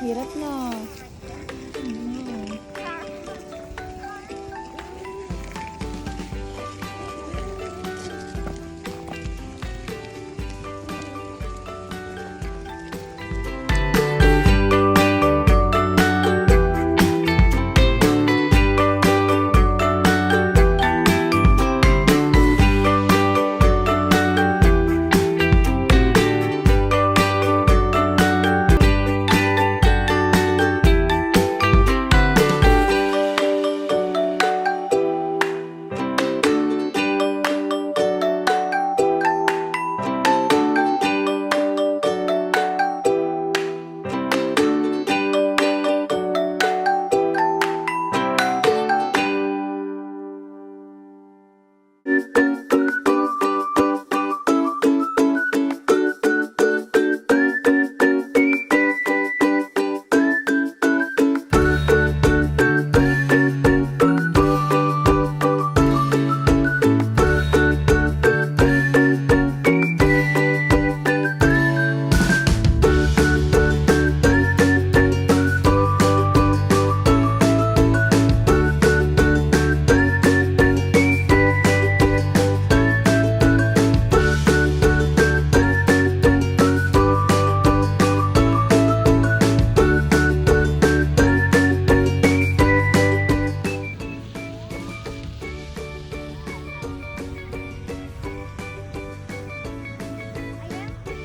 Hirap na.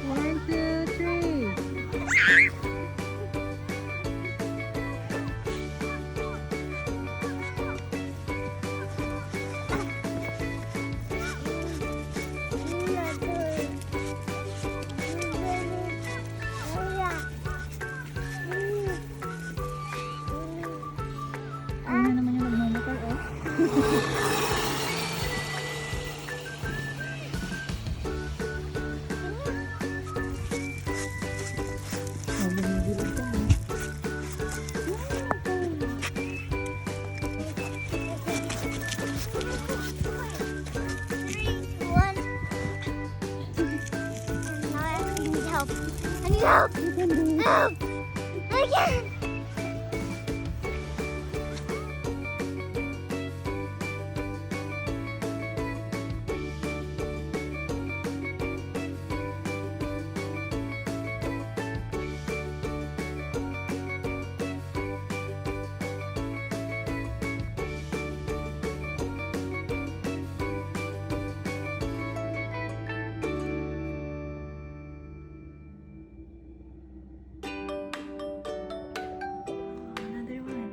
One, two, three. Ano na naman yung nagmamakal, oh? Oh, bumibili ka, ah. Help! I need help! You can do it. Help! I can't! Another one.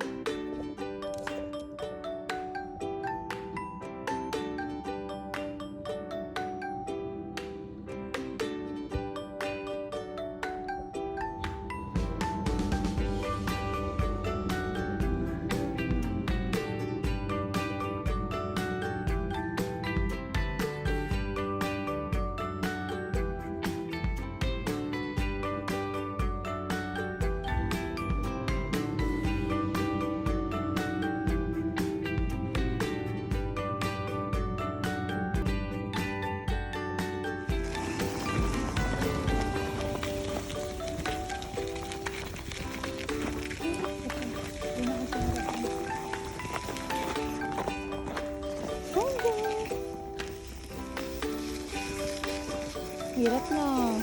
Hirap na.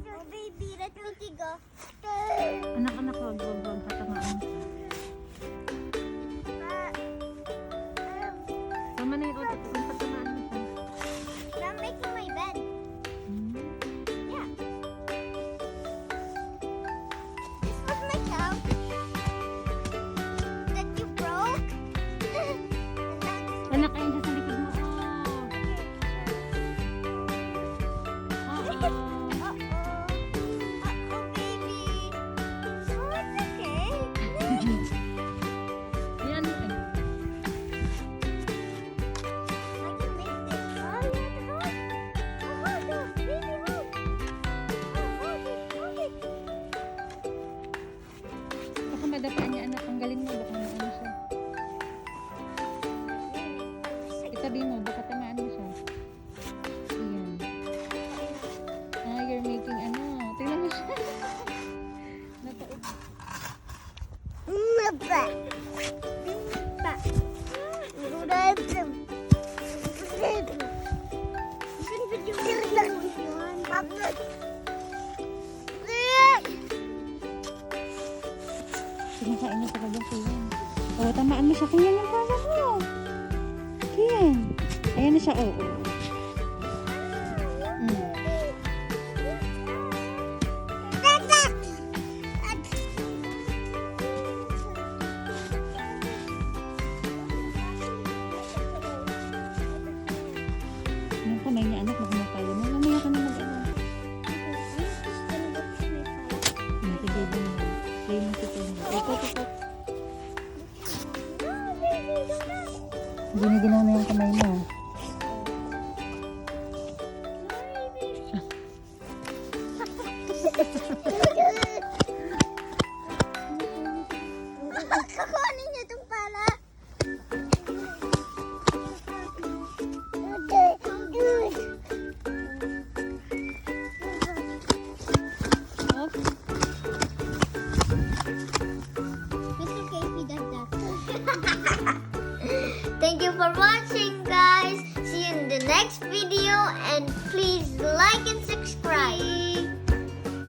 Oh, baby, let me go. Anak-anak, wag tatamaan. Tama na yung utak kung tatamaan mo siya. I'm making my bed. Yeah. This was my couch that you broke. And Anak, ayun siya sa likod mo. Oh. Uh-oh. Uh-oh, baby. Oh, it's okay. Yan. I can make this. Oh, yeah, hold. Oh, hold on, baby, hold. Oh, hold it. Baka madapaan niya, anak. Tanggalin mo. Baka maano siya. Itabi mo. Baka tamaan mo siya. Ayan. Ah, you're making ano. Tingnan mo siya. Napaub. Mapa. Pa. Udah. Sinakain niya talaga siya. Oh, tamaan mo siya. Kaya yung pala mo. Kiyan. Ayan na siya. Oh, oh. Mm. Yung kamay niya, anak, magmapalo mo. Mamaya ka na mag-ano. Sige, din mo. Play mo si Tony. Ito. Giniginaw na yung kamay mo. Kukunin